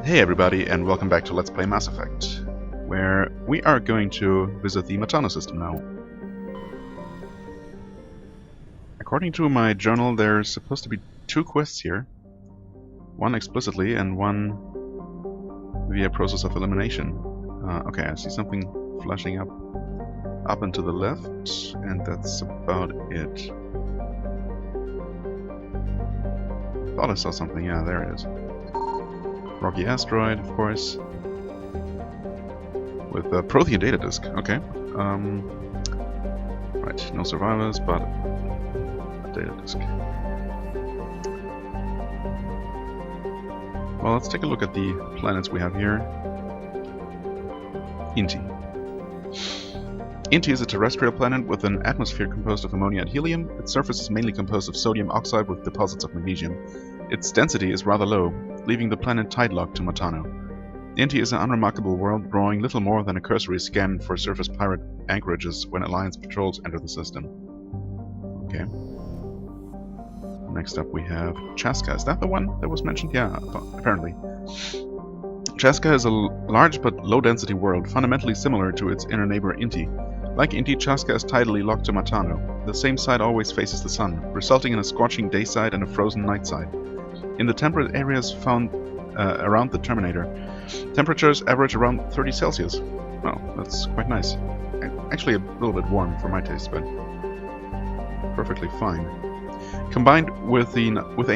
Hey everybody, and welcome back to Let's Play Mass Effect, where we are going to visit the Matano system now. According to my journal, there's supposed to be 2 quests here. One explicitly, and one via process of elimination. Okay, I see something flashing up and to the left, and that's about it. Thought I saw something, yeah, there it is. Rocky asteroid, of course. With a Prothean data disk. Okay. Right, no survivors, but a data disk. Well, let's take a look at the planets we have here. Inti. Inti is a terrestrial planet with an atmosphere composed of ammonia and helium. Its surface is mainly composed of sodium oxide with deposits of magnesium. Its density is rather low, leaving the planet tide-locked to Matano. Inti is an unremarkable world, drawing little more than a cursory scan for surface pirate anchorages when Alliance patrols enter the system. Okay. Next up we have Chaska. Is that the one that was mentioned? Yeah, apparently. Chaska is a large but low-density world, fundamentally similar to its inner neighbor Inti. Like Inti, Chaska is tidally locked to Matano. The same side always faces the sun, resulting in a scorching day side and a frozen night side. In the temperate areas found around the Terminator, temperatures average around 30 Celsius. Well, that's quite nice. Actually a little bit warm for my taste, but perfectly fine. Combined with a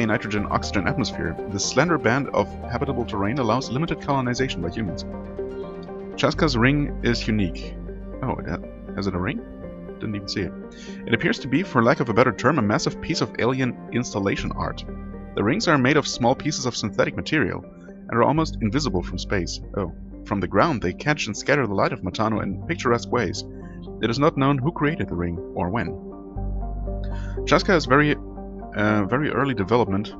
nitrogen-oxygen atmosphere, this slender band of habitable terrain allows limited colonization by humans. Chaska's ring is unique. Oh, has it a ring? Didn't even see it. It appears to be, for lack of a better term, a massive piece of alien installation art. The rings are made of small pieces of synthetic material and are almost invisible from space. Oh, from the ground they catch and scatter the light of Matano in picturesque ways. It is not known who created the ring or when. Chaska is very early development,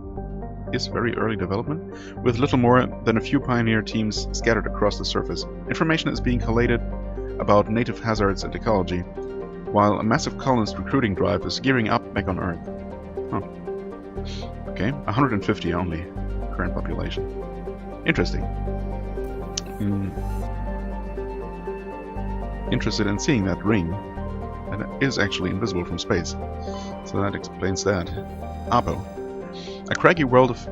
with little more than a few pioneer teams scattered across the surface. Information is being collated about native hazards and ecology, while a massive colonist recruiting drive is gearing up back on Earth. Huh. Okay, 150 only, current population. Interesting. Interested in seeing that ring. And it is actually invisible from space. So that explains that. Apo. A craggy world of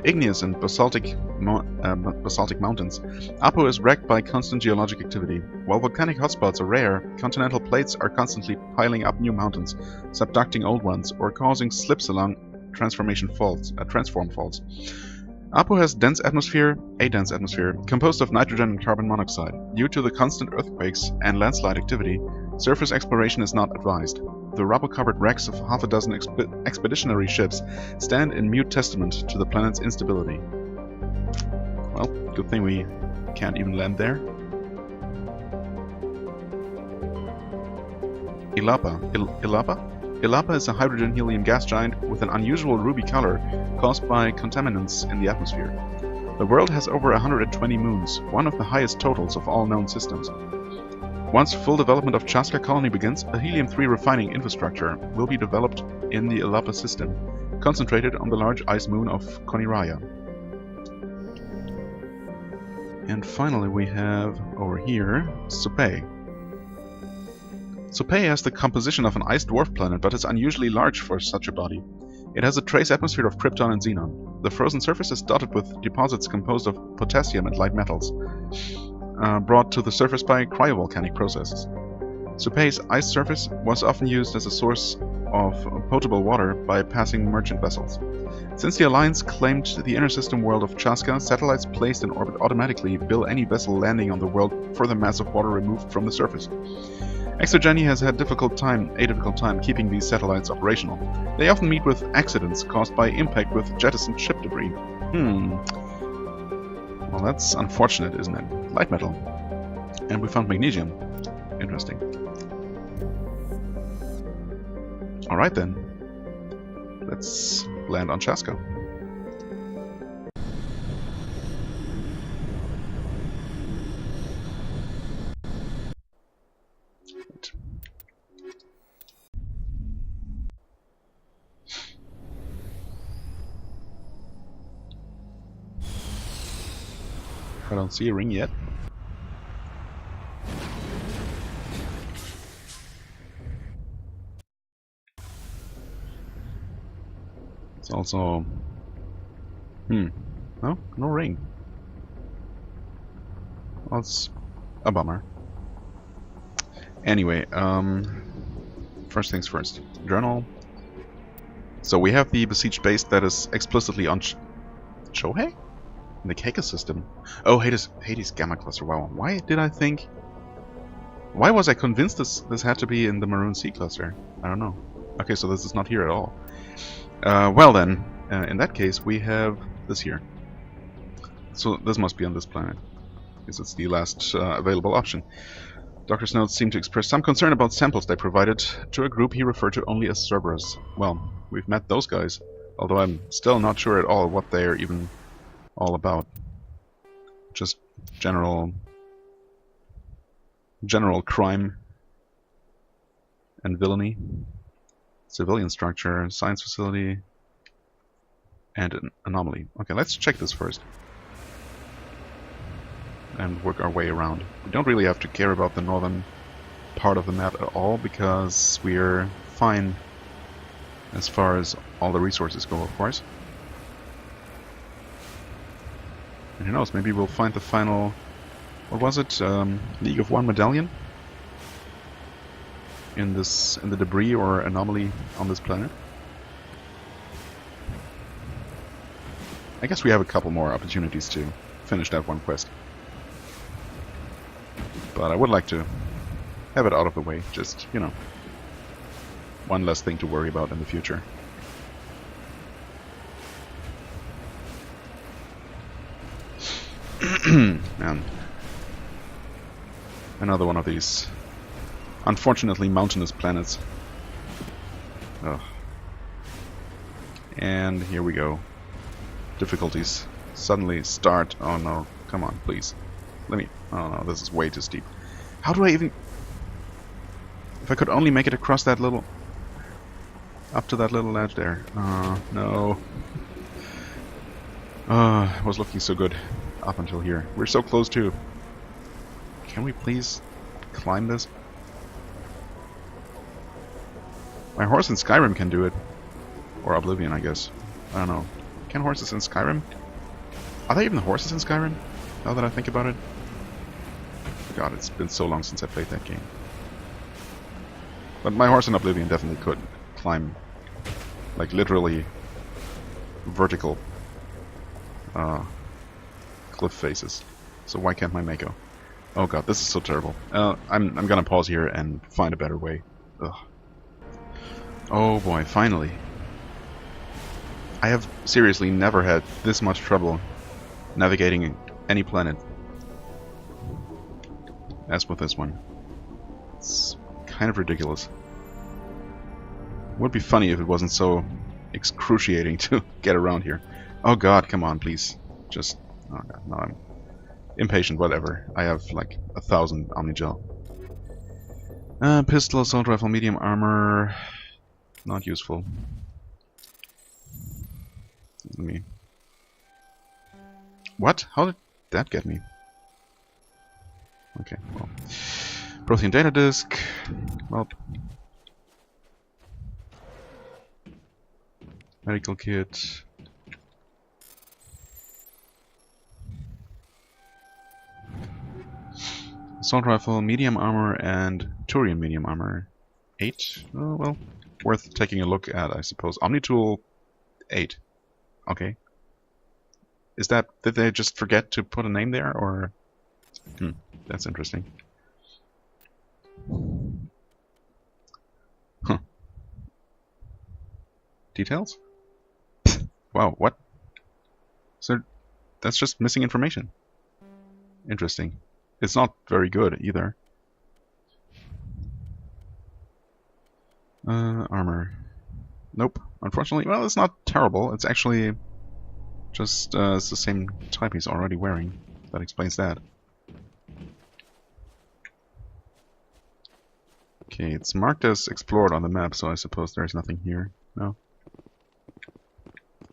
igneous and basaltic mountains. Apo is wrecked by constant geologic activity. While volcanic hotspots are rare, continental plates are constantly piling up new mountains, subducting old ones, or causing slips along transform faults. Apo has a dense atmosphere, composed of nitrogen and carbon monoxide. Due to the constant earthquakes and landslide activity, surface exploration is not advised. The rubble-covered wrecks of half a dozen expeditionary ships stand in mute testament to the planet's instability. Well, good thing we can't even land there. Ilapa is a hydrogen-helium gas giant with an unusual ruby color caused by contaminants in the atmosphere. The world has over 120 moons, one of the highest totals of all known systems. Once full development of Chaska colony begins, a helium-3 refining infrastructure will be developed in the Ilapa system, concentrated on the large ice moon of Koniraya. And finally we have, over here, Supay. Supay has the composition of an ice dwarf planet, but is unusually large for such a body. It has a trace atmosphere of krypton and xenon. The frozen surface is dotted with deposits composed of potassium and light metals, brought to the surface by cryovolcanic processes. Supay's ice surface was often used as a source of potable water by passing merchant vessels. Since the Alliance claimed the inner system world of Chaska, satellites placed in orbit automatically bill any vessel landing on the world for the mass of water removed from the surface. Exogeny has had a difficult time keeping these satellites operational. They often meet with accidents caused by impact with jettisoned ship debris. Well, that's unfortunate, isn't it? Light metal. And we found magnesium. Interesting. Alright then. Let's land on Chaska. I don't see a ring yet. It's also... No? No ring. Well, it's a bummer. Anyway, first things first. Journal. So we have the besieged base that is explicitly on Shohei? In the Keika system. Oh, Hades Gamma Cluster. Wow. Why did I think... Why was I convinced this had to be in the Maroon Sea cluster? I don't know. Okay, so this is not here at all. Well then, in that case, we have this here. So this must be on this planet, because it's the last available option. Doctor's notes seem to express some concern about samples they provided to a group he referred to only as Cerberus. Well, we've met those guys, although I'm still not sure at all what they're even all about. Just general crime and villainy. Civilian structure, science facility, and an anomaly. Okay, let's check this first. And work our way around. We don't really have to care about the northern part of the map at all, because we're fine as far as all the resources go, of course. And who knows, maybe we'll find the final... What was it? League of One medallion? In the debris or anomaly on this planet. I guess we have a couple more opportunities to finish that one quest. But I would like to have it out of the way, just, you know, one less thing to worry about in the future. And another one of these unfortunately mountainous planets. Ugh. And here we go. Difficulties suddenly start. Oh no, come on, please. Let me... Oh no, this is way too steep. How do I even... If I could only make it across that little... Up to that little ledge there. No. It was looking so good up until here. We're so close to... Can we please climb this? My horse in Skyrim can do it. Or Oblivion, I guess. I don't know. Can horses in Skyrim? Are there even horses in Skyrim? Now that I think about it. God, it's been so long since I played that game. But my horse in Oblivion definitely could climb, like, literally vertical cliff faces. So why can't my Mako? Oh god, this is so terrible. I'm gonna pause here and find a better way. Ugh. Oh boy, finally. I have seriously never had this much trouble navigating any planet as with this one. It's kind of ridiculous. Would be funny if it wasn't so excruciating to get around here. Oh god, come on, please. Just... Oh god, no, I'm impatient, whatever. I have like 1,000 Omnigel. Pistol, assault rifle, medium armor... Not useful. Let me... What? How did that get me? Okay, well... Prothean data disk... Well... Medical kit... Assault rifle, medium armor, and Turian medium armor. 8? Oh, well, worth taking a look at, I suppose. Omnitool, 8. Okay. Is that... Did they just forget to put a name there, or... That's interesting. Huh. Details? Wow, what? So, that's just missing information. Interesting. It's not very good, either. Armor. Nope. Unfortunately, well, it's not terrible. It's actually just it's the same type he's already wearing. That explains that. Okay, it's marked as explored on the map, so I suppose there's nothing here. No?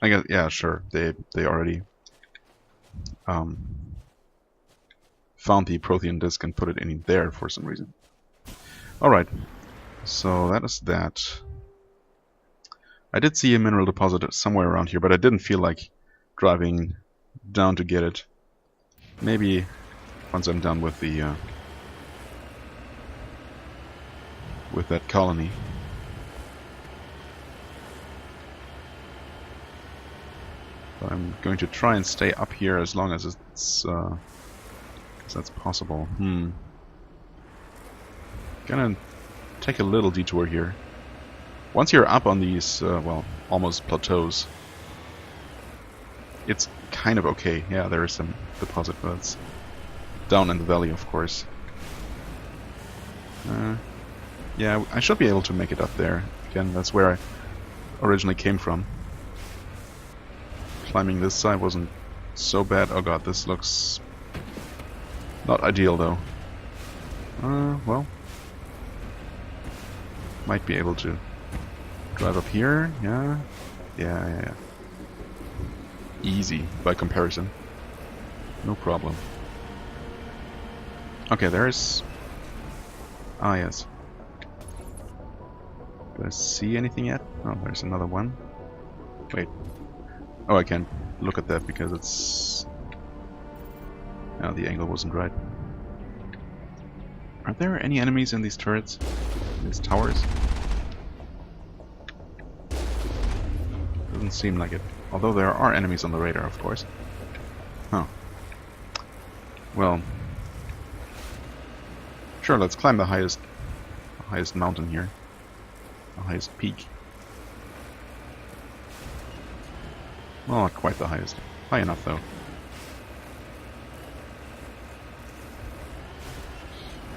I guess, yeah, sure. They already found the Prothean disk and put it in there for some reason. Alright, so that is that. I did see a mineral deposit somewhere around here, but I didn't feel like driving down to get it. Maybe once I'm done with the with that colony. But I'm going to try and stay up here as long as it's as that's possible. Gonna take a little detour here. Once you're up on these, well, almost plateaus, it's kind of okay. Yeah, there is some deposit, but it's down in the valley, of course. Yeah, I should be able to make it up there. Again, that's where I originally came from. Climbing this side wasn't so bad. Oh god, this looks not ideal, though. Well, might be able to drive up here. Yeah. Easy by comparison. No problem. Okay, there's... Ah, yes. Do I see anything yet? Oh, there's another one. Wait. Oh, I can't look at that because it's... Oh, the angle wasn't right. Are there any enemies in these turrets? These towers? Doesn't seem like it. Although there are enemies on the radar, of course. Huh. Well... Sure, let's climb the highest mountain here. The highest peak. Well, not quite the highest. High enough, though.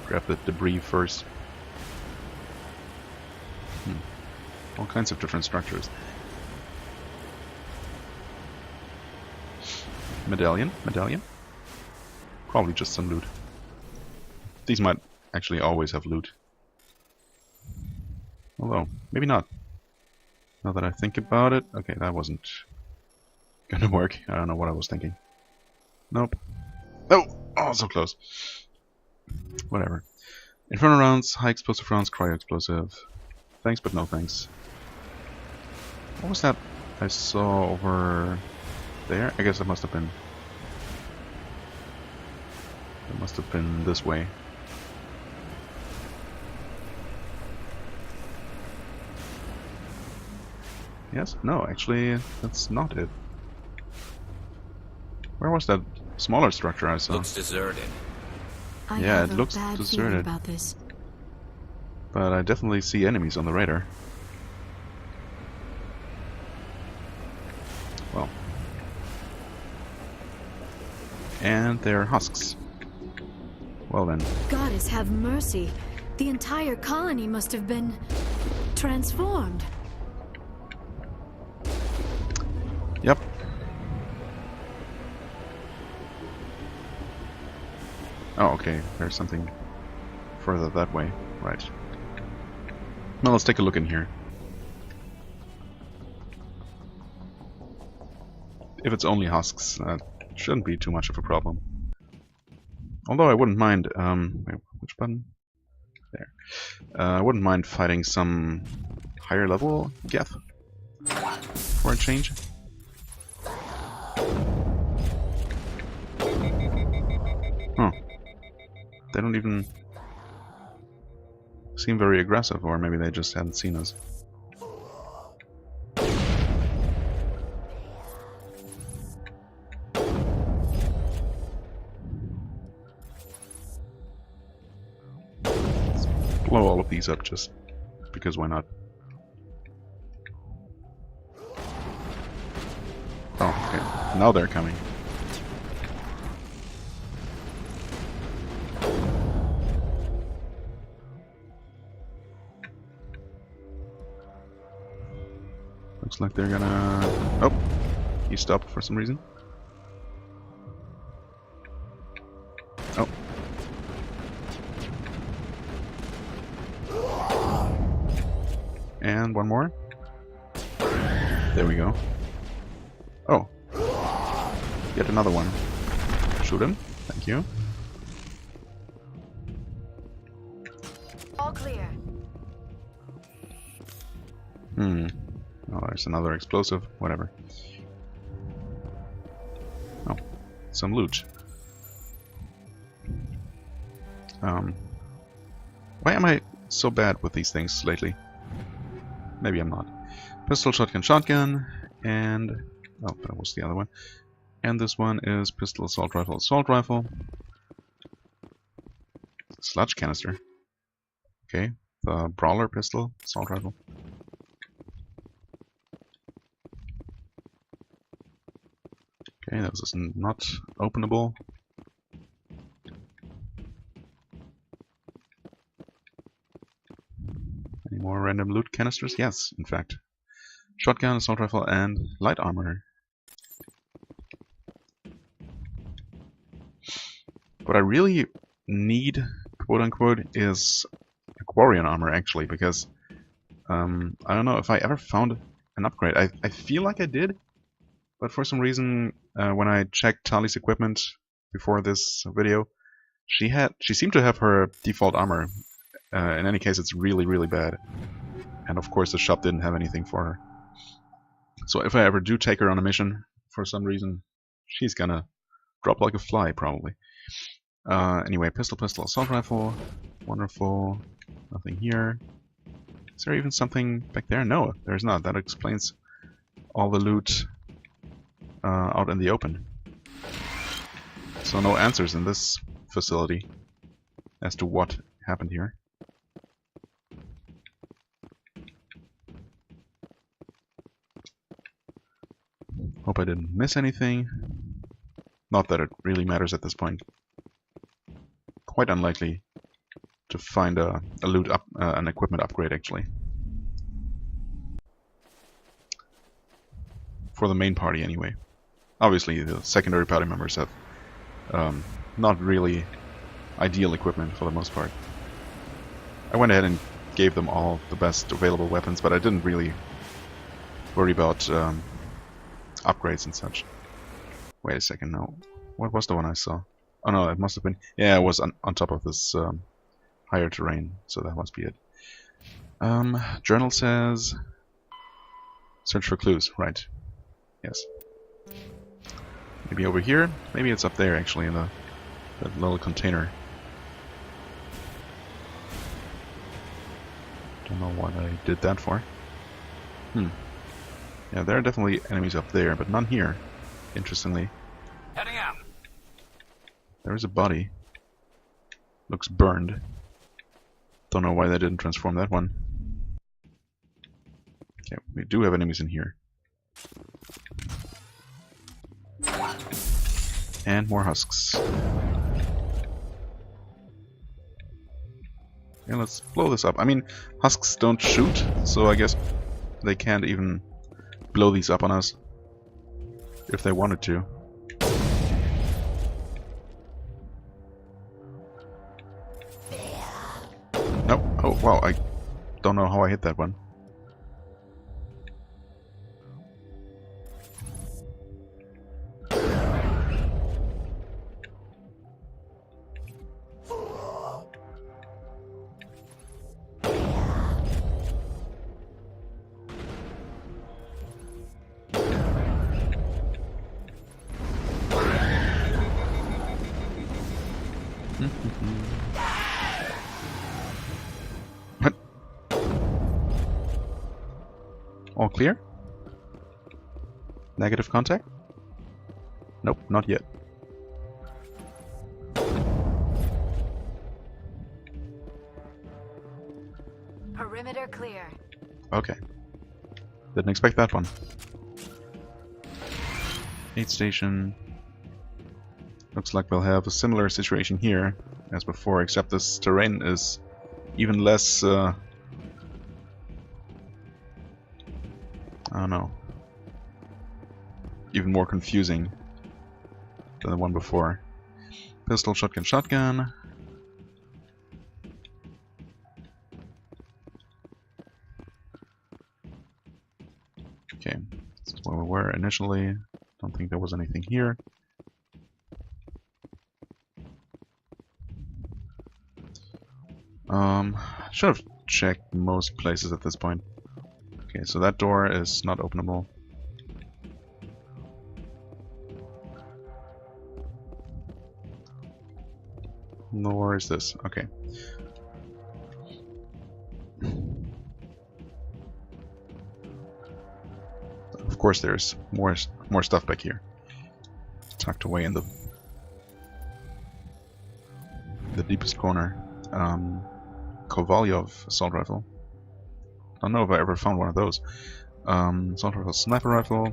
Grab the debris first. All kinds of different structures. Medallion? Probably just some loot. These might actually always have loot. Although, maybe not. Now that I think about it... Okay, that wasn't gonna work. I don't know what I was thinking. Nope. Oh, so close. Whatever. Inferno rounds, high explosive rounds, cryo explosive. Thanks, but no thanks. What was that I saw over there? I guess it must have been... It must have been this way. Yes? No, actually, that's not it. Where was that smaller structure I saw? Looks deserted. Yeah, it looks bad deserted. about this. But I definitely see enemies on the radar. Well. And they're husks. Well then. Goddess have mercy. The entire colony must have been transformed. Yep. Oh, okay. There's something further that way. Right. Well, let's take a look in here. If it's only husks, that shouldn't be too much of a problem. Although I wouldn't mind... wait, which button? There. I wouldn't mind fighting some higher level Geth for a change. Huh. They don't even seem very aggressive, or maybe they just hadn't seen us. Let's blow all of these up just because why not? Oh, okay. Now they're coming. Looks like they're gonna... Oh! He stopped for some reason. Oh. And one more. There we go. Oh. Yet another one. Shoot him. Thank you. Hmm. Oh, there's another explosive. Whatever. Oh, some loot. Why am I so bad with these things lately? Maybe I'm not. Pistol, shotgun, shotgun, and... oh, that was the other one. And this one is pistol, assault rifle, assault rifle. Sludge canister. Okay, the brawler pistol, assault rifle. Okay, this is not openable. Any more random loot canisters? Yes, in fact. Shotgun, assault rifle, and light armor. What I really need, quote unquote, is Aquarian armor, actually, because I don't know if I ever found an upgrade. I feel like I did, but for some reason, when I checked Tali's equipment before this video, she seemed to have her default armor. In any case, it's really, really bad. And of course, the shop didn't have anything for her. So if I ever do take her on a mission, for some reason, she's gonna drop like a fly, probably. Anyway, pistol, assault rifle. Wonderful. Nothing here. Is there even something back there? No, there's not. That explains all the loot out in the open. So no answers in this facility as to what happened here. Hope I didn't miss anything. Not that it really matters at this point. Quite unlikely to find a loot up, an equipment upgrade actually. For the main party anyway. Obviously the secondary party members have not really ideal equipment for the most part. I went ahead and gave them all the best available weapons, but I didn't really worry about upgrades and such. Wait a second, no. What was the one I saw? Oh no, it must have been... yeah, it was on top of this higher terrain, so that must be it. Journal says... search for clues, right. Yes. Maybe over here? Maybe it's up there actually in that little container. Don't know what I did that for. Yeah, there are definitely enemies up there, but none here, interestingly. Heading out. There is a body. Looks burned. Don't know why they didn't transform that one. Okay, we do have enemies in here. And more husks. Yeah, let's blow this up. I mean, husks don't shoot, so I guess they can't even blow these up on us if they wanted to. Nope. Oh, wow, I don't know how I hit that one. What? All clear? Negative contact? Nope, not yet. Perimeter clear. Okay. Didn't expect that one. Aid station. Looks like we'll have a similar situation here as before, except this terrain is even less, I don't know, even more confusing than the one before. Pistol, shotgun, shotgun. Okay, this is where we were initially. Don't think there was anything here. Should have checked most places at this point. Okay, so that door is not openable. Nor is this. Okay. Of course, there's more stuff back here, tucked away in the deepest corner. Kovalyov assault rifle. I don't know if I ever found one of those. Assault rifle, sniper rifle.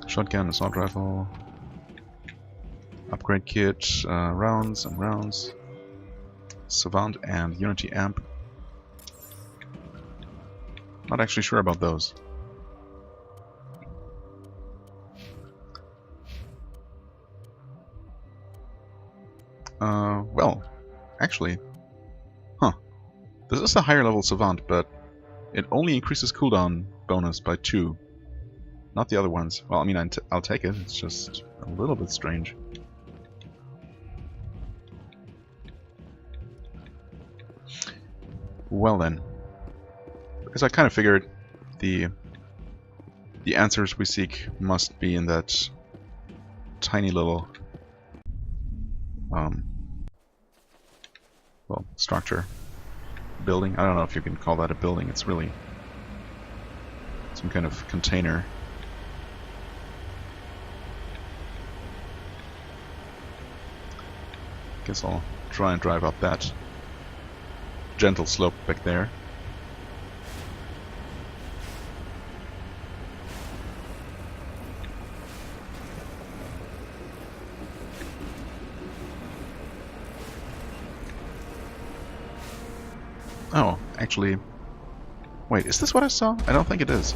Shotgun, assault rifle. Upgrade kit, rounds and rounds. Savant and Unity amp. Not actually sure about those. Well, actually, this is a higher level Savant, but it only increases cooldown bonus by 2. Not the other ones. Well, I mean, I'll take it. It's just a little bit strange. Well then, because I kind of figured the answers we seek must be in that tiny little well, structure, building. I don't know if you can call that a building. It's really some kind of container. Guess I'll try and drive up that gentle slope back there. Oh, actually... Wait, is this what I saw? I don't think it is.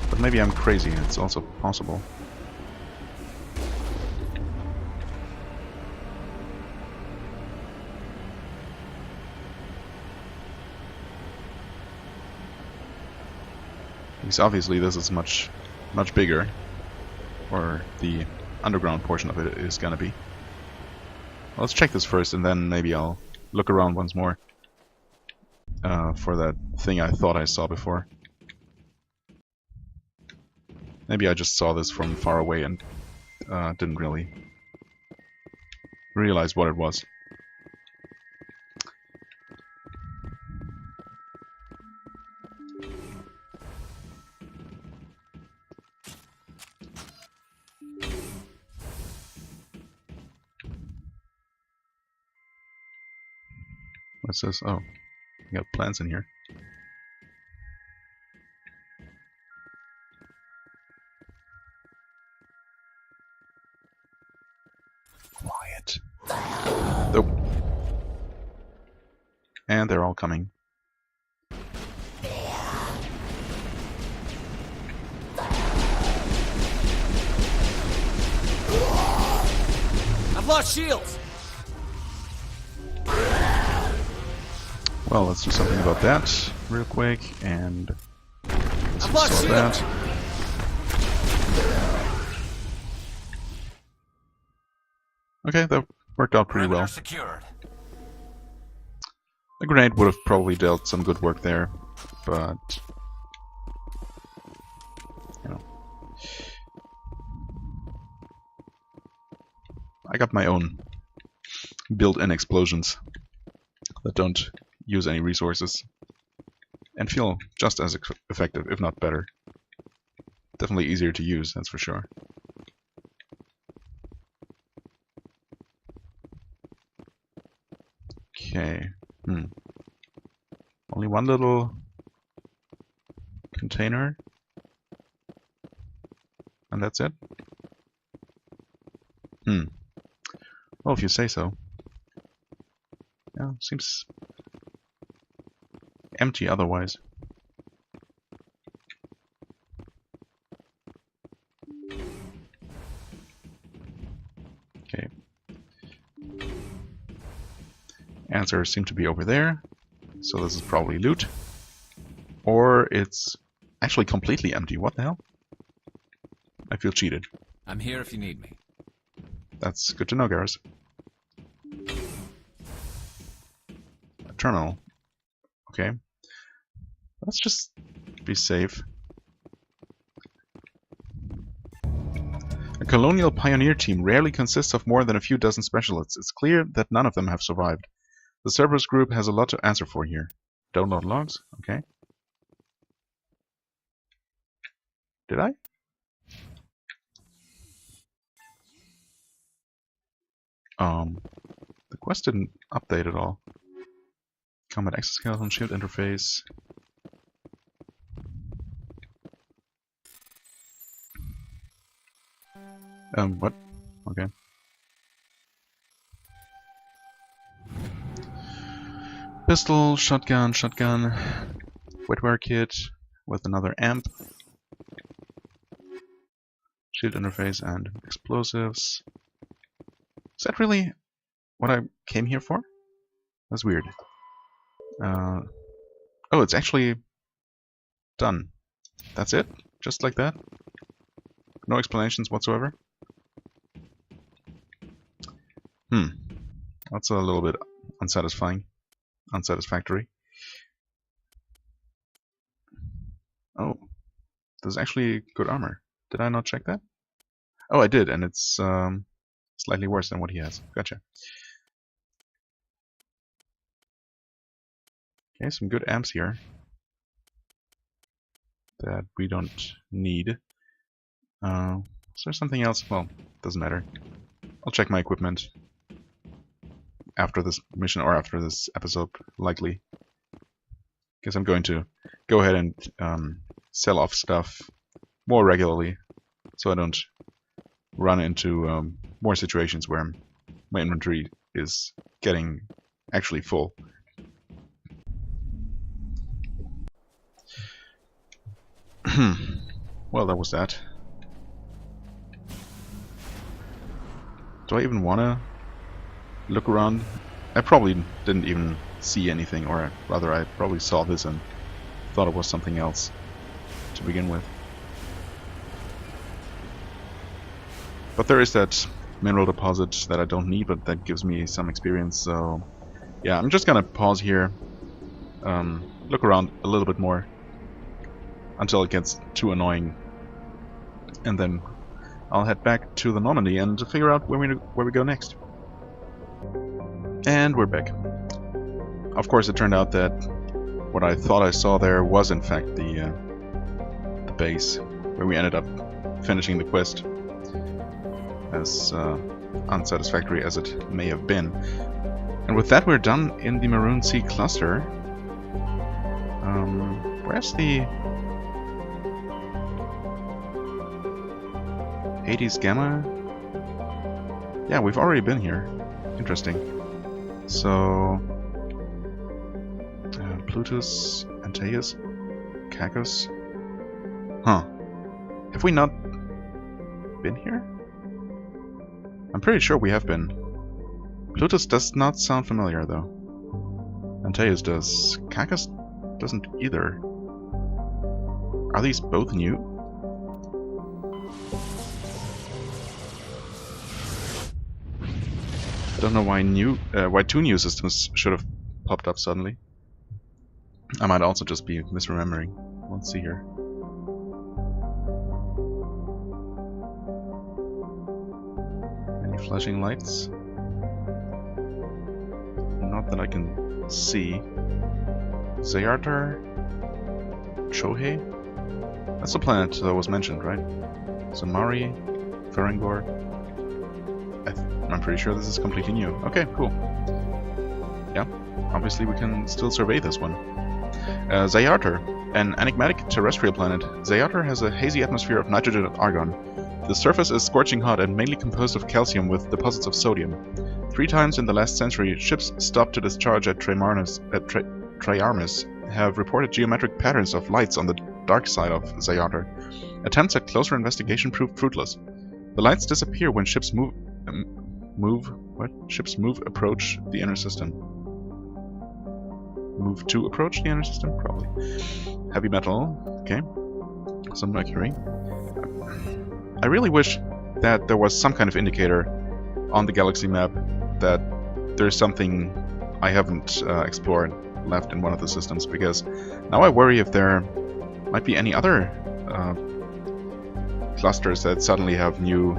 But maybe I'm crazy, it's also possible. Because obviously this is much bigger, or the underground portion of it is gonna be. Well, let's check this first, and then maybe I'll look around once more for that thing I thought I saw before. Maybe I just saw this from far away and didn't really realize what it was. What's this? Oh, we got plants in here. Quiet. Nope. And they're all coming. I've lost shields. Well, let's do something about that real quick, and let's sort that. Okay, that worked out pretty well. Secured. A grenade would have probably dealt some good work there, but you know, I got my own built-in explosions that don't use any resources and feel just as effective, if not better. Definitely easier to use, that's for sure. Okay. Only one little container, and that's it. Well, if you say so. Yeah, seems empty otherwise. Okay. Answers seem to be over there, so this is probably loot. Or it's actually completely empty. What the hell? I feel cheated. I'm here if you need me. That's good to know, Garrus. terminal. Okay. Let's just be safe. A colonial pioneer team rarely consists of more than a few dozen specialists. It's clear that none of them have survived. The Cerberus group has a lot to answer for here. Download logs? Okay. Did I? The quest didn't update at all. Combat exoskeleton, shield interface. What? Okay. Pistol, shotgun, wetware kit with another amp. Shield interface and explosives. Is that really what I came here for? That's weird. Oh, it's actually done. That's it? Just like that? No explanations whatsoever? That's a little bit unsatisfactory. Oh, there's actually good armor. Did I not check that? Oh, I did, and it's slightly worse than what he has. Gotcha. Okay, some good amps here that we don't need. Is there something else? Well, doesn't matter. I'll check my equipment after this mission or after this episode, likely. Because I'm going to go ahead and sell off stuff more regularly, so I don't run into more situations where my inventory is getting actually full. Well, that was that. Do I even want to look around? I probably didn't even see anything, or rather I probably saw this and thought it was something else to begin with. But there is that mineral deposit that I don't need, but that gives me some experience, so yeah, I'm just gonna pause here, look around a little bit more until it gets too annoying, and then I'll head back to the Normandy and figure out where we go next. And we're back. Of course, it turned out that what I thought I saw there was in fact the base, where we ended up finishing the quest, as unsatisfactory as it may have been. And with that, we're done in the Maroon Sea cluster. Where's the Hades Gamma? Yeah, we've already been here. Interesting. So, Plutus, Antaeus, Cacus. Huh. Have we not been here? I'm pretty sure we have been. Plutus does not sound familiar, though. Antaeus does. Cacus doesn't either. Are these both new? I don't know why two new systems should have popped up suddenly. I might also just be misremembering. Let's see here. Any flashing lights? Not that I can see. Zayartar? Chohei? That's the planet that was mentioned, right? Samari? Ferengor? I'm pretty sure this is completely new. Okay, cool. Yeah, obviously we can still survey this one. Zayartar, an enigmatic terrestrial planet. Zayartar has a hazy atmosphere of nitrogen and argon. The surface is scorching hot and mainly composed of calcium with deposits of sodium. 3 times in the last century, ships stopped to discharge at Triarmis have reported geometric patterns of lights on the dark side of Zayartar. Attempts at closer investigation proved fruitless. The lights disappear when ships approach the inner system. Move to approach the inner system? Probably. Heavy metal. Okay. Some mercury. I really wish that there was some kind of indicator on the galaxy map that there's something I haven't explored left in one of the systems, because now I worry if there might be any other clusters that suddenly have new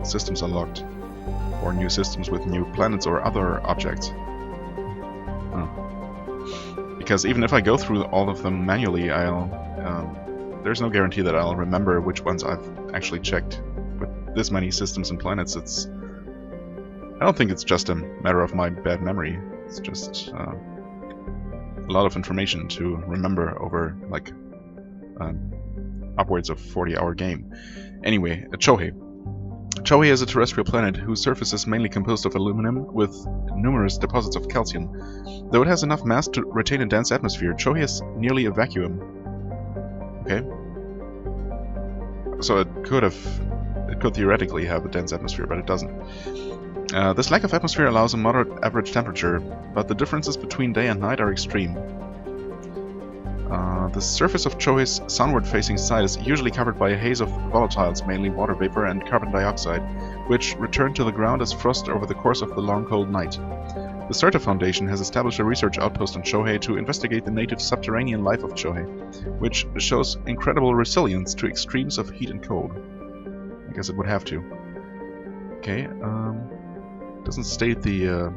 systems unlocked, or new systems with new planets or other objects. Because even if I go through all of them manually, there's no guarantee that I'll remember which ones I've actually checked. With this many systems and planets, I don't think it's just a matter of my bad memory. It's just a lot of information to remember over like upwards of 40-hour game. Anyway, Chohei. Chohei is a terrestrial planet whose surface is mainly composed of aluminum with numerous deposits of calcium. Though it has enough mass to retain a dense atmosphere, Chohei is nearly a vacuum. Okay. So it could theoretically have a dense atmosphere, but it doesn't. This lack of atmosphere allows a moderate average temperature, but the differences between day and night are extreme. The surface of Chohei's sunward-facing side is usually covered by a haze of volatiles, mainly water vapor and carbon dioxide, which return to the ground as frost over the course of the long cold night. The Serta Foundation has established a research outpost on Chohei to investigate the native subterranean life of Chohei, which shows incredible resilience to extremes of heat and cold. I guess it would have to. Okay, doesn't state the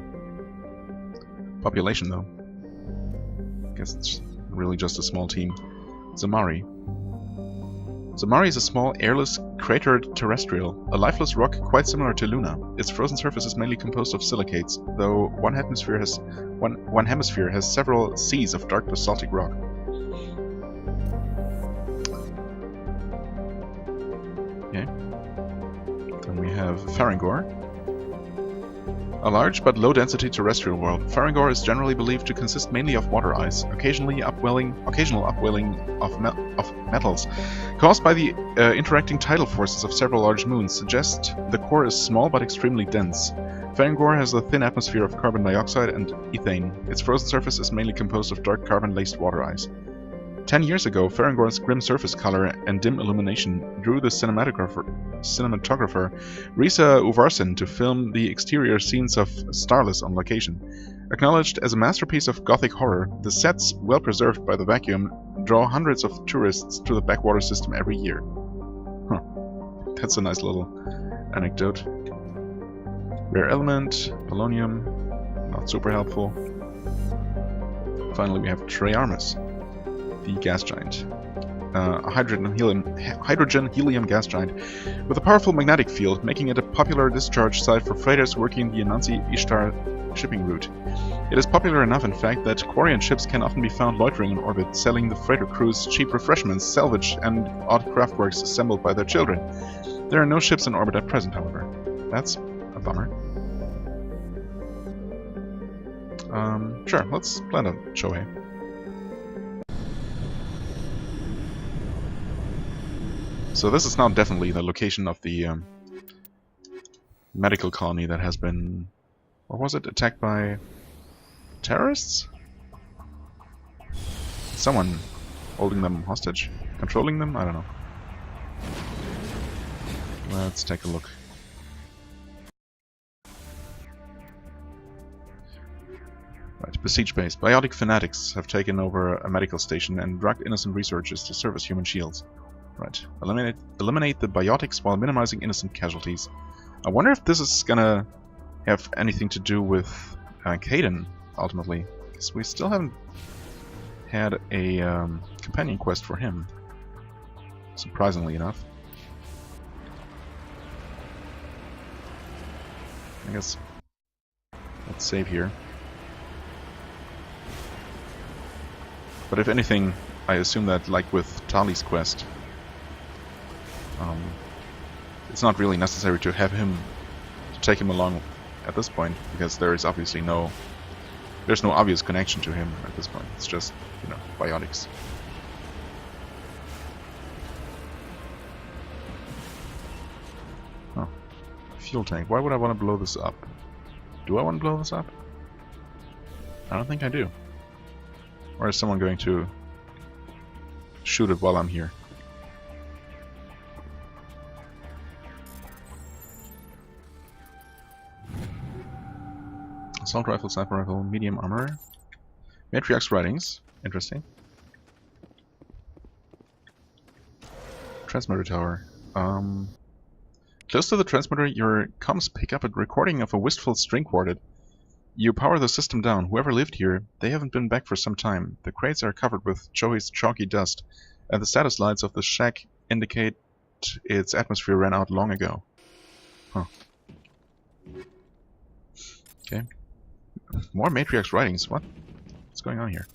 population though. I guess it's really just a small team. Zamari. Zamari is a small, airless, cratered terrestrial, a lifeless rock quite similar to Luna. Its frozen surface is mainly composed of silicates, though one hemisphere has several seas of dark basaltic rock. Okay. Then we have Farangor. A large but low-density terrestrial world, Farangor is generally believed to consist mainly of water ice, occasional upwelling of metals, caused by the interacting tidal forces of several large moons, suggest the core is small but extremely dense. Farangor has a thin atmosphere of carbon dioxide and ethane. Its frozen surface is mainly composed of dark carbon-laced water ice. 10 years ago, Farangor's grim surface color and dim illumination drew the cinematographer Risa Uvarsin to film the exterior scenes of Starless on location. Acknowledged as a masterpiece of gothic horror, the sets, well preserved by the vacuum, draw hundreds of tourists to the backwater system every year. Huh. That's a nice little anecdote. Rare element, polonium, not super helpful. Finally, we have Treyarmus, the gas giant. A hydrogen-helium gas giant with a powerful magnetic field, making it a popular discharge site for freighters working the Anansi-Ishtar shipping route. It is popular enough, in fact, that Quarian ships can often be found loitering in orbit, selling the freighter crews cheap refreshments, salvage, and odd craftworks assembled by their children. There are no ships in orbit at present, however. That's a bummer. Sure, let's plan on Chohei. So this is now definitely the location of the medical colony that has been, or was it attacked by terrorists? Someone holding them hostage, controlling them? I don't know. Let's take a look. Right, besiege base. Biotic fanatics have taken over a medical station and drugged innocent researchers to serve as human shields. Right. Eliminate the biotics while minimizing innocent casualties. I wonder if this is gonna have anything to do with Caden, ultimately. Because we still haven't had a companion quest for him. Surprisingly enough. I guess let's save here. But if anything, I assume that, like with Tali's quest, it's not really necessary to have him, to take him along at this point, because there is obviously there's no obvious connection to him at this point. It's just, you know, biotics. Oh, fuel tank. Why would I want to blow this up? Do I want to blow this up? I don't think I do. Or is someone going to shoot it while I'm here? Assault rifle, sniper rifle, medium armor. Matriarch's writings. Interesting. Transmitter tower. Close to the transmitter, your comms pick up a recording of a wistful string quartet. You power the system down. Whoever lived here, they haven't been back for some time. The crates are covered with Joey's chalky dust, and the status lights of the shack indicate its atmosphere ran out long ago. Huh. Okay. More Matriarch's writings. What? What's going on here?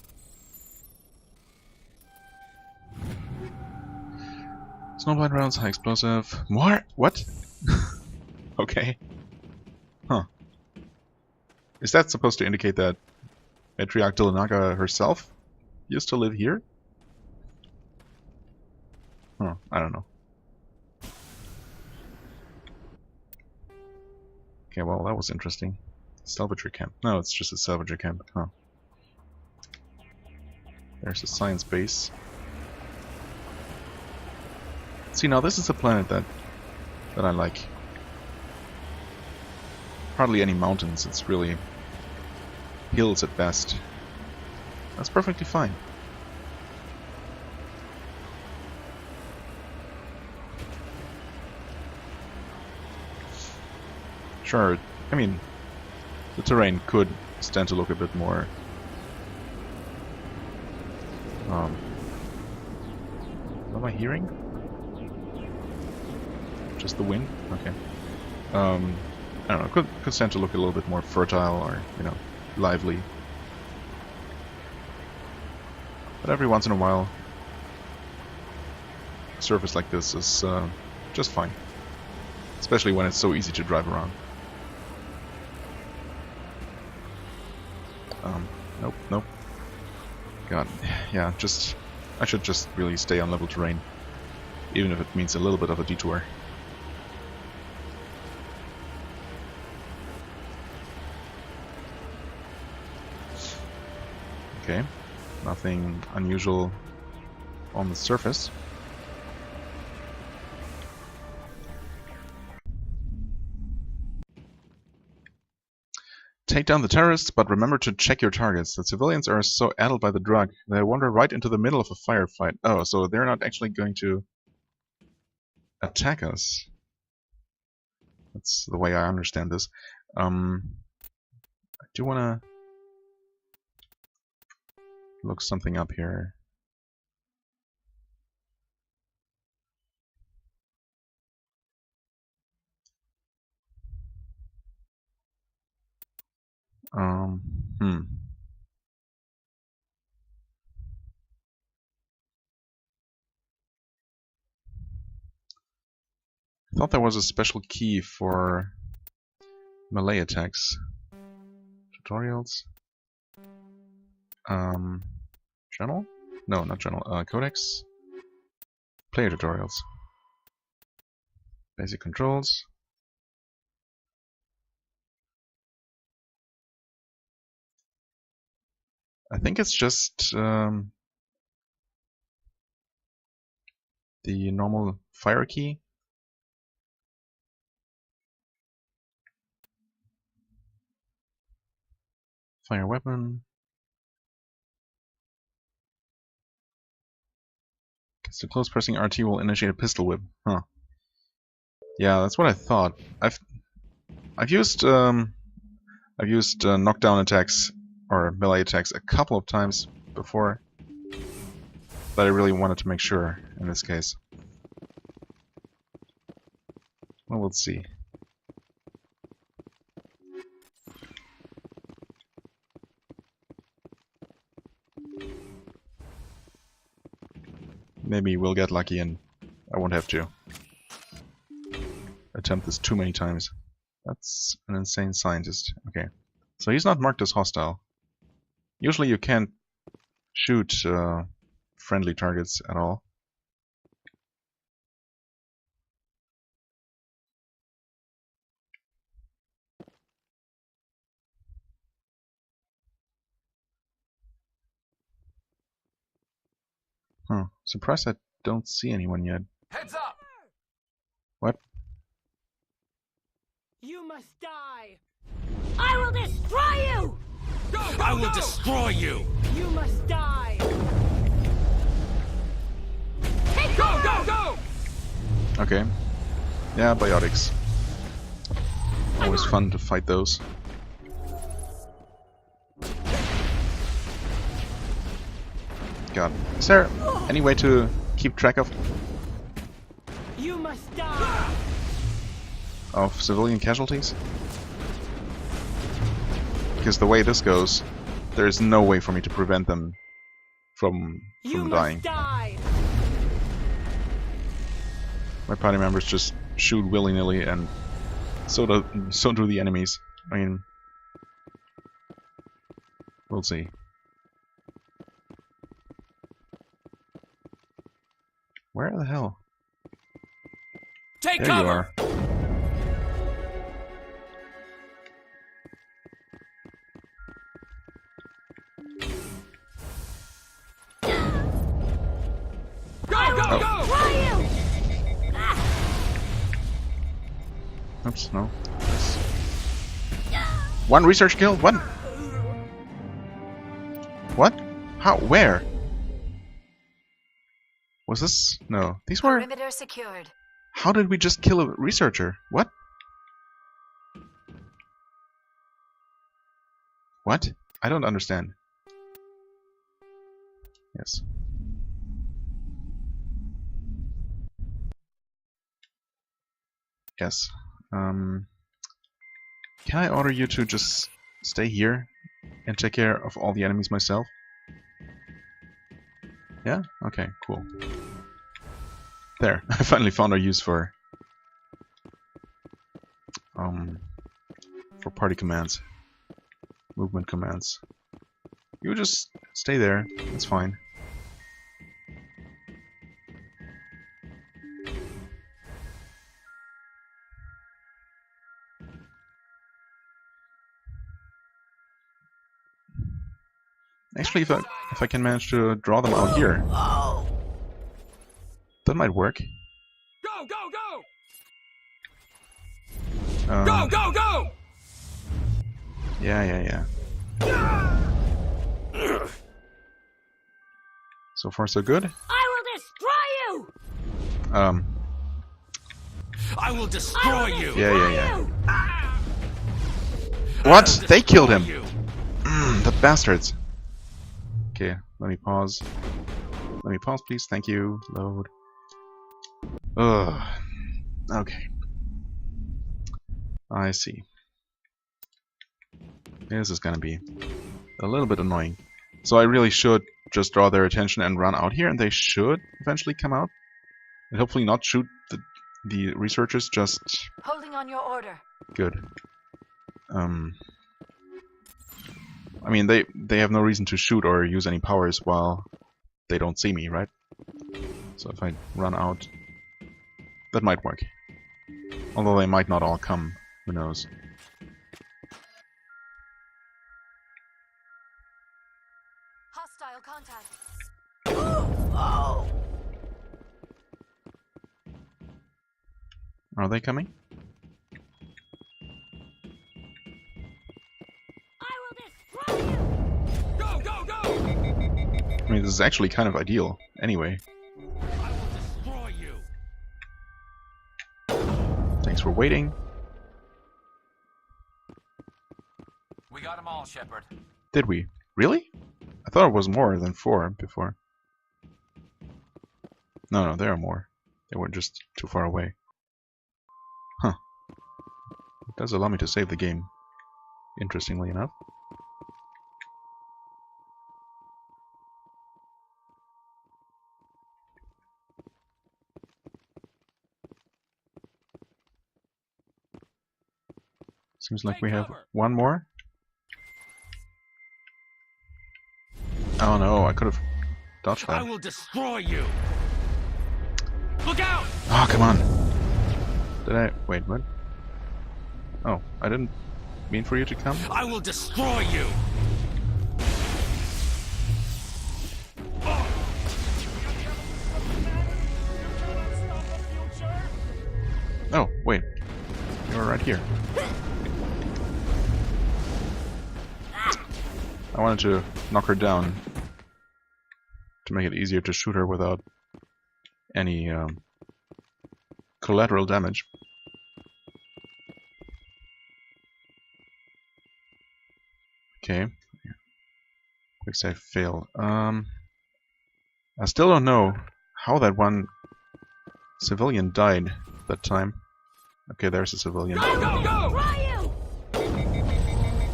Snowblind rounds, high explosive. More? What? Okay. Huh. Is that supposed to indicate that Matriarch Dilanaga herself used to live here? Huh, I don't know. Okay, well, that was interesting. Salvager camp. No, it's just a salvager camp. Huh. There's a science base. See, now this is a planet that I like. Hardly any mountains, it's really hills at best. That's perfectly fine. Sure, I mean, the terrain could stand to look a bit more what am I hearing? Just the wind? Okay. I don't know, could stand to look a little bit more fertile or, you know, lively. But every once in a while, a surface like this is just fine. Especially when it's so easy to drive around. Nope, nope. God, yeah, I should just really stay on level terrain. Even if it means a little bit of a detour. Okay, nothing unusual on the surface. Take down the terrorists, but remember to check your targets. The civilians are so addled by the drug, they wander right into the middle of a firefight. Oh, so they're not actually going to attack us. That's the way I understand this. I do want to look something up here. I thought there was a special key for melee attacks. Tutorials. Journal? No, not journal. Codex. Player tutorials. Basic controls. I think it's just the normal fire key. Fire weapon. So close pressing RT will initiate a pistol whip. Huh. Yeah, that's what I thought. I've used knockdown attacks or melee attacks a couple of times before, but I really wanted to make sure in this case. Well, let's see. Maybe we'll get lucky and I won't have to attempt this too many times. That's an insane scientist. Okay. So he's not marked as hostile. Usually you can't shoot friendly targets at all. Huh. Surprised I don't see anyone yet. Heads up! What? You must die! I will destroy you! I will destroy you! You must die! Take Go, cover! go, go! Okay. Yeah, biotics. Always fun to fight those. God. Is there any way to keep track of You must die! civilian casualties? Because the way this goes, there is no way for me to prevent them from You dying. must die! My party members just shoot willy-nilly, and so do the enemies. I mean, we'll see. Where the hell? Take There you cover! are. Go, go, go! Destroy you! Oops, no. One research kill? What? What? How? Where? Was this? No. These were... Perimeter secured. How did we just kill a researcher? What? What? I don't understand. Yes. Yes. Can I order you to just stay here and take care of all the enemies myself? Yeah? Okay, cool. There, I finally found a use for party commands. Movement commands. You just stay there, that's fine. Actually, if I can manage to draw them out here, that might work. Go, go, go! Um, Go, go, go! Yeah. So far, so good. I will destroy you! I will destroy you! Yeah. I What? will They killed destroy him! you. The bastards! Okay, let me pause. Let me pause, please. Thank you. Load. Ugh. Okay. I see. This is gonna be a little bit annoying. So I really should just draw their attention and run out here, and they should eventually come out. And hopefully not shoot the researchers, just... Holding on your order. Good. I mean, they have no reason to shoot or use any powers while they don't see me, right? So if I run out, that might work. Although they might not all come, who knows. Hostile contact. Are they coming? I will destroy you! Go, go, go! I mean, this is actually kind of ideal, anyway. I will destroy you! Thanks for waiting. We got them all, Shepard. Did we? Really? I thought it was more than 4 before. No, there are more. They were just too far away. Huh. It does allow me to save the game, interestingly enough. Seems like we have one more. Oh no, I could have dodged I that. will destroy you! Look out! Oh, come on. Did I... Wait, what? Oh, I didn't mean for you to come? I will destroy you! Oh, wait. You were right here. I wanted to knock her down to make it easier to shoot her without any collateral damage. Okay. Quick save fail. I still don't know how that one civilian died that time. Okay, there's a civilian. Go, go, go!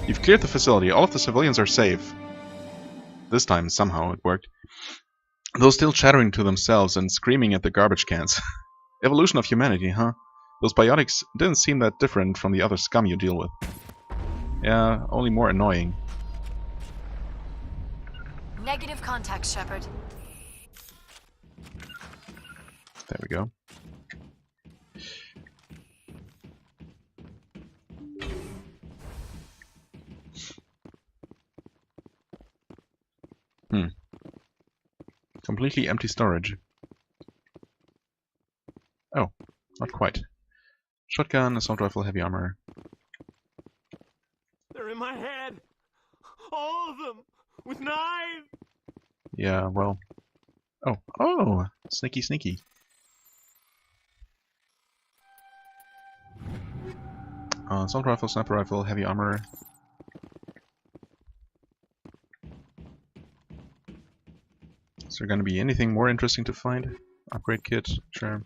You've cleared the facility. All of the civilians are safe. This time, somehow, it worked. Though still chattering to themselves and screaming at the garbage cans. Evolution of humanity, huh? Those biotics didn't seem that different from the other scum you deal with. Yeah, only more annoying. Negative contact, Shepard. There we go. Completely empty storage. Oh, not quite. Shotgun, assault rifle, heavy armor. They're in my head! All of them! With knives! Yeah, well... Oh! Sneaky, sneaky. Assault rifle, sniper rifle, heavy armor. Is there going to be anything more interesting to find? Upgrade kit, sure.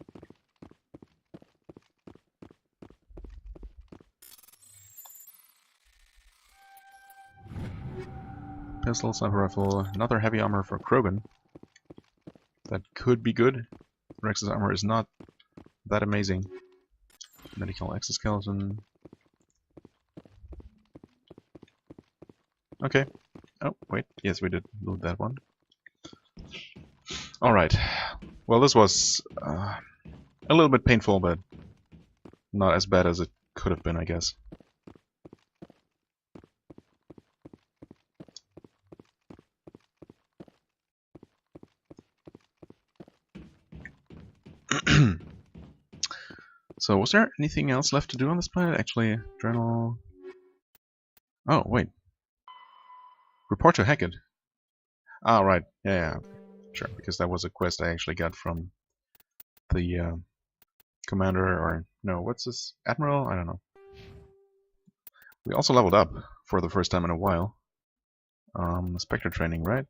Pistol, sniper rifle, another heavy armor for Krogan. That could be good. Rex's armor is not that amazing. Medical exoskeleton. Okay. Oh, wait. Yes, we did loot that one. Alright. Well, this was a little bit painful, but not as bad as it could have been, I guess. So, was there anything else left to do on this planet? Actually, journal... Oh, wait. Report to Hackett. Ah, right. Yeah. Sure, because that was a quest I actually got from the commander, or no, what's this? Admiral? I don't know. We also leveled up for the first time in a while. Spectre training, right?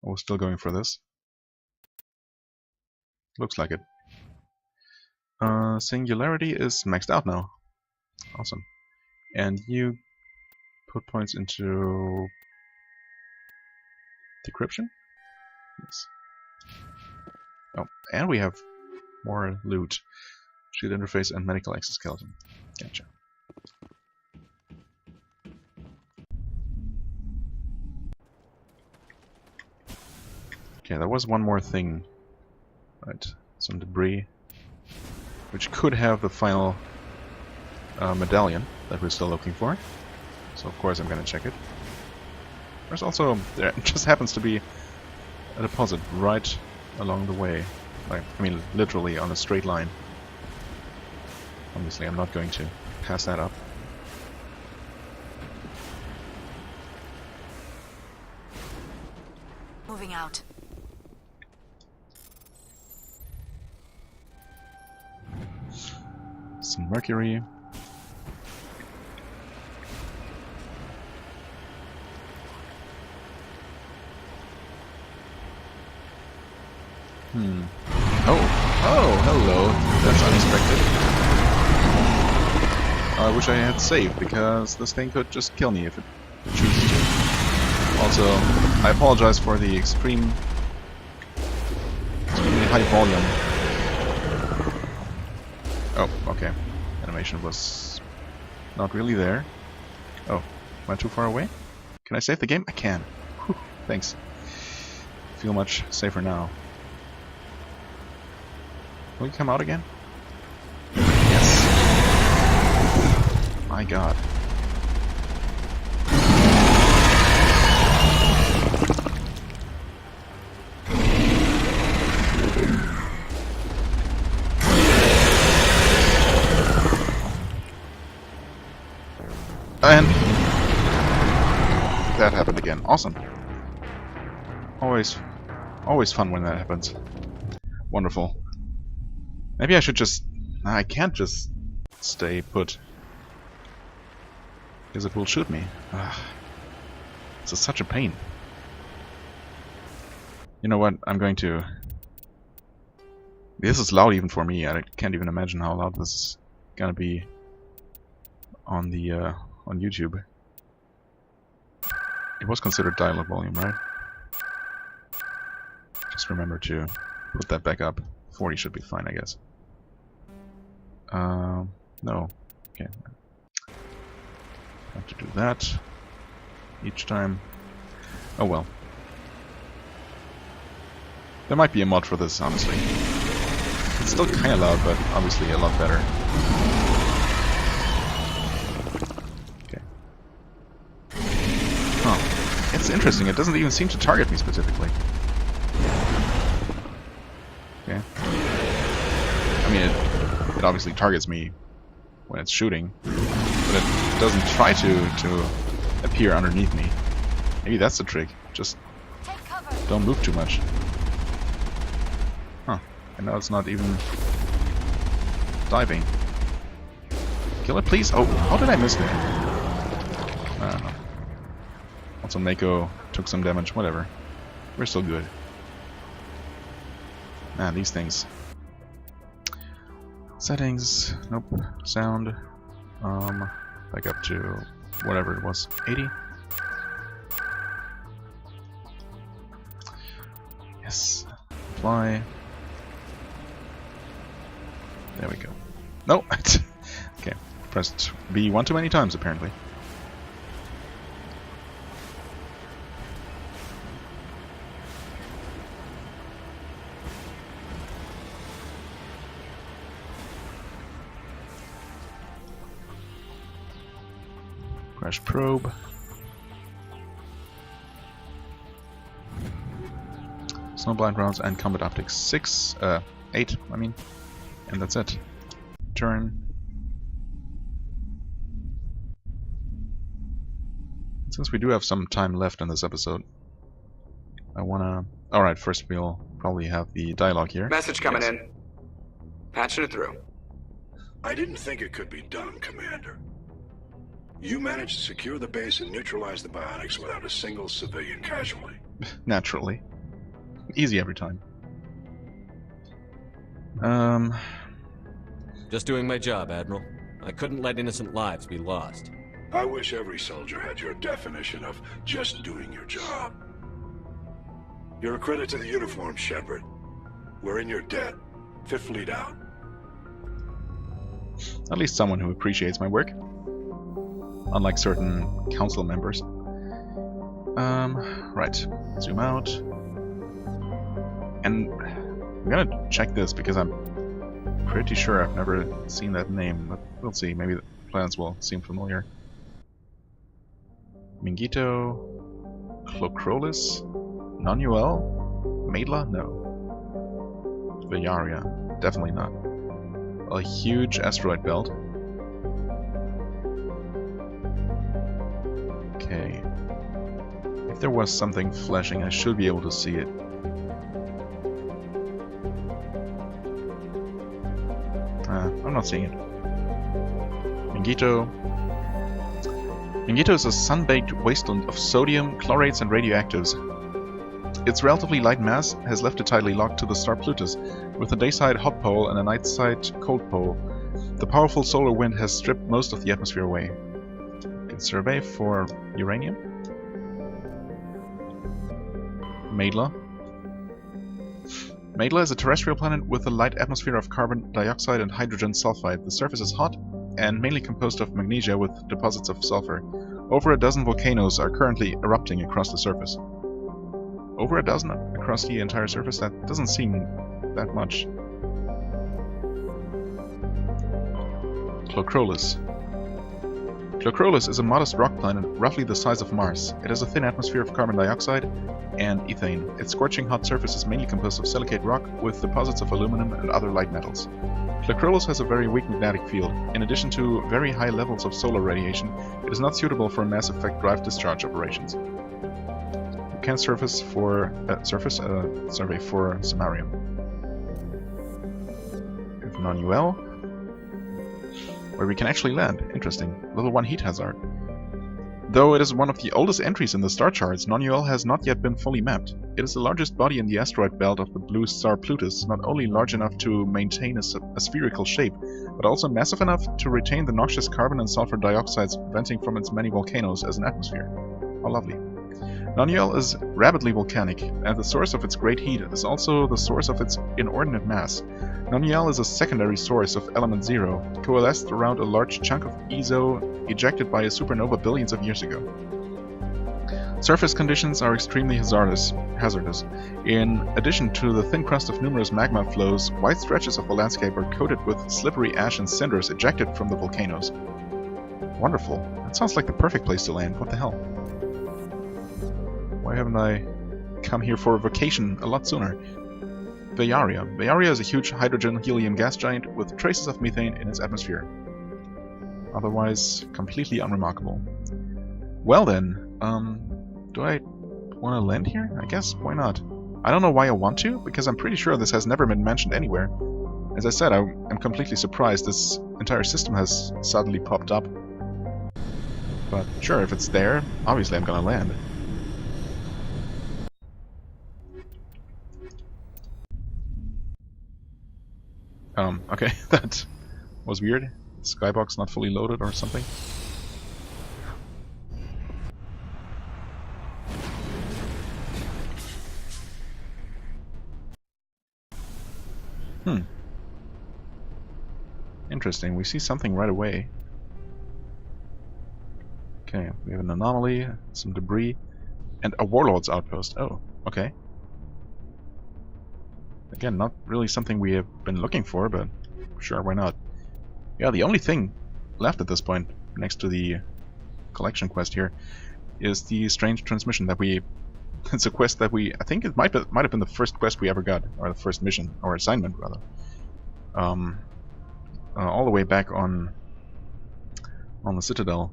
I was still going for this. Looks like it. Singularity is maxed out now. Awesome. And you put points into decryption? Yes. Oh, and we have more loot. Shield interface and medical exoskeleton. Gotcha. Okay, there was one more thing. Right, some debris. Which could have the final medallion that we're still looking for. So of course I'm gonna check it. There's also, there just happens to be a deposit right along the way. Like, I mean, literally on a straight line. Obviously I'm not going to pass that up. Moving out. Some mercury. Oh, hello. That's unexpected. I wish I had saved, because this thing could just kill me if it chooses to. Also, I apologize for the extremely high volume. Oh, okay. Animation was not really there. Oh, am I too far away? Can I save the game? I can. Whew, thanks. Feel much safer now. Will you come out again? Yes. My god. And that happened. Awesome. Always fun when that happens. Wonderful. Maybe I should just... I can't just stay put. Because it will shoot me. This is such a pain. You know what? I'm going to... This is loud even for me. I can't even imagine how loud this is gonna be on the on YouTube. It was considered dialogue volume, right? Just remember to put that back up. 40 should be fine, I guess. No. Okay. Have to do that each time. Oh well. There might be a mod for this, honestly. It's still kinda loud, but obviously a lot better. Okay. Huh. It's interesting, it doesn't even seem to target me specifically. Okay. I mean, it obviously targets me when it's shooting, but it doesn't try to appear underneath me. Maybe that's the trick. Just don't move too much. Huh. And now it's not even diving. Kill it, please. Oh, how did I miss that? I don't know. Also, Mako took some damage. Whatever. We're still good. Ah, these things. Settings. Nope. Sound. Back up to whatever it was. 80. Yes. Apply. There we go. No! Okay. Pressed B one too many times, apparently. Crash probe. Snowblind rounds and combat optics 8, I mean. And that's it. Turn. Since we do have some time left in this episode, I wanna... Alright, first we'll probably have the dialogue here. Message coming in. Patching it through. I didn't think it could be done, Commander. You managed to secure the base and neutralize the bionics without a single civilian casualty. Naturally. Easy every time. Just doing my job, Admiral. I couldn't let innocent lives be lost. I wish every soldier had your definition of just doing your job. You're a credit to the uniform, Shepard. We're in your debt. Fifth Fleet out. At least someone who appreciates my work. Unlike certain council members. Right. Zoom out. And I'm gonna check this because I'm pretty sure I've never seen that name, but we'll see. Maybe the plans will seem familiar. Mingito, Clocrolis, Nonuel, Maedla? No. Vallaria? Definitely not. A huge asteroid belt. Okay. If there was something flashing, I should be able to see it. I'm not seeing it. Mingito. Mingito is a sun-baked wasteland of sodium, chlorates, and radioactives. Its relatively light mass has left it tightly locked to the star Plutus, with a dayside hot pole and a nightside cold pole. The powerful solar wind has stripped most of the atmosphere away. You can survey for uranium. Maedla. Maedla is a terrestrial planet with a light atmosphere of carbon dioxide and hydrogen sulfide. The surface is hot and mainly composed of magnesia with deposits of sulfur. Over a dozen volcanoes are currently erupting across the surface. Over a dozen across the entire surface? That doesn't seem that much. Clocrolis. Clocrolis is a modest rock planet roughly the size of Mars. It has a thin atmosphere of carbon dioxide and ethane. Its scorching hot surface is mainly composed of silicate rock with deposits of aluminum and other light metals. Clocrolis has a very weak magnetic field. In addition to very high levels of solar radiation, it is not suitable for mass effect drive discharge operations. Can survey for Samarium. We have non-UL, where we can actually land. Interesting. Level 1 heat hazard. Though it is one of the oldest entries in the star charts, non-UL has not yet been fully mapped. It is the largest body in the asteroid belt of the blue star Plutus, not only large enough to maintain a spherical shape, but also massive enough to retain the noxious carbon and sulfur dioxides venting from its many volcanoes as an atmosphere. How lovely. Non-UL is rapidly volcanic, and the source of its great heat is also the source of its inordinate mass. Non-UL is a secondary source of element 0, coalesced around a large chunk of ESO ejected by a supernova billions of years ago. Surface conditions are extremely hazardous. In addition to the thin crust of numerous magma flows, wide stretches of the landscape are coated with slippery ash and cinders ejected from the volcanoes. Wonderful. That sounds like the perfect place to land. What the hell? Why haven't I come here for a vacation a lot sooner? Vayaria. Vayaria is a huge hydrogen-helium gas giant with traces of methane in its atmosphere. Otherwise, completely unremarkable. Well then, do I want to land here? I guess, why not? I don't know why I want to, because I'm pretty sure this has never been mentioned anywhere. As I said, I'm completely surprised this entire system has suddenly popped up. But sure, if it's there, obviously I'm gonna land. Okay, that was weird. Skybox not fully loaded or something. Interesting, we see something right away. Okay, we have an anomaly, some debris, and a warlord's outpost. Oh, okay. Again, not really something we have been looking for, but sure, why not? Yeah, the only thing left at this point, next to the collection quest here, is the strange transmission that we... It's a quest that we... I think it might have been the first quest we ever got, or the first mission, or assignment, rather. All the way back on the Citadel.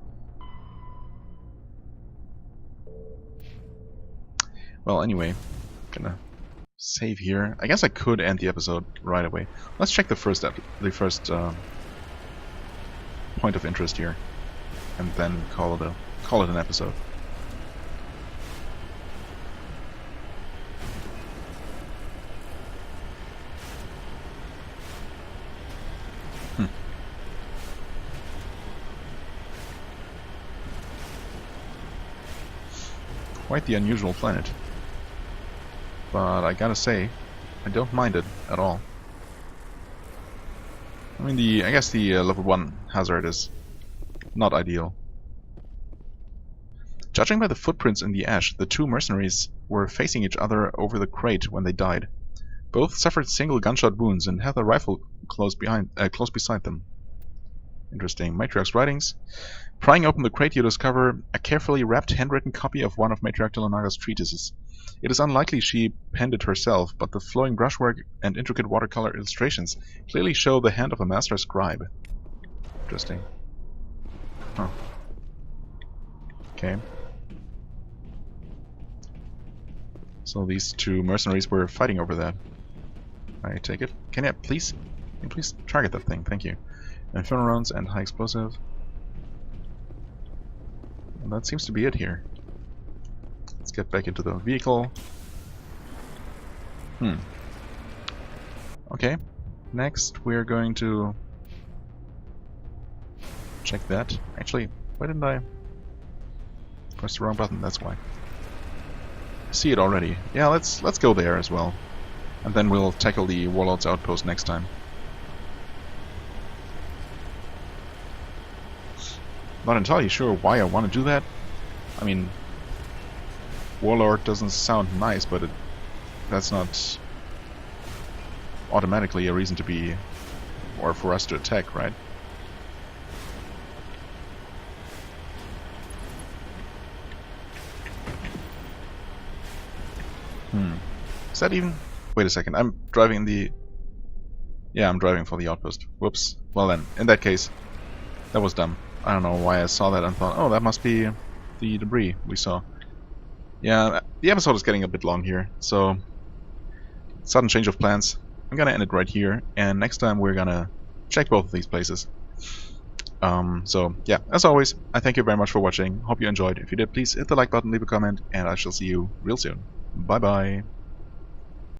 Well, anyway, gonna save here. I guess I could end the episode right away. Let's check the first point of interest here, and then call it an episode. Quite the unusual planet. But I gotta say, I don't mind it at all. I mean, I guess the level 1 hazard is not ideal. Judging by the footprints in the ash, the two mercenaries were facing each other over the crate when they died. Both suffered single gunshot wounds and had a rifle close beside them. Interesting. Matriarch's writings. Prying open the crate, you discover a carefully wrapped handwritten copy of one of Matriarch Delanaga's treatises. It is unlikely she penned it herself, but the flowing brushwork and intricate watercolor illustrations clearly show the hand of a master scribe. Interesting. Huh. Okay. So these two mercenaries were fighting over that. I take it. Can you please target that thing? Thank you. Inferno rounds and high explosive. And that seems to be it here. Let's get back into the vehicle. Okay. Next we're going to check that. Actually, why didn't I press the wrong button? That's why. See it already. Yeah, let's go there as well. And then we'll tackle the Warlord's outpost next time. Not entirely sure why I want to do that. I mean, Warlord doesn't sound nice, but that's not automatically a reason to be, or for us to attack, right? Is that even... Wait a second, I'm driving the... Yeah, I'm driving for the outpost. Whoops. Well then, in that case, that was dumb. I don't know why I saw that and thought, oh, that must be the debris we saw. Yeah, the episode is getting a bit long here, so sudden change of plans. I'm gonna end it right here, and next time we're gonna check both of these places. So yeah, as always, I thank you very much for watching. Hope you enjoyed. If you did, please hit the like button, leave a comment, and I shall see you real soon. Bye bye.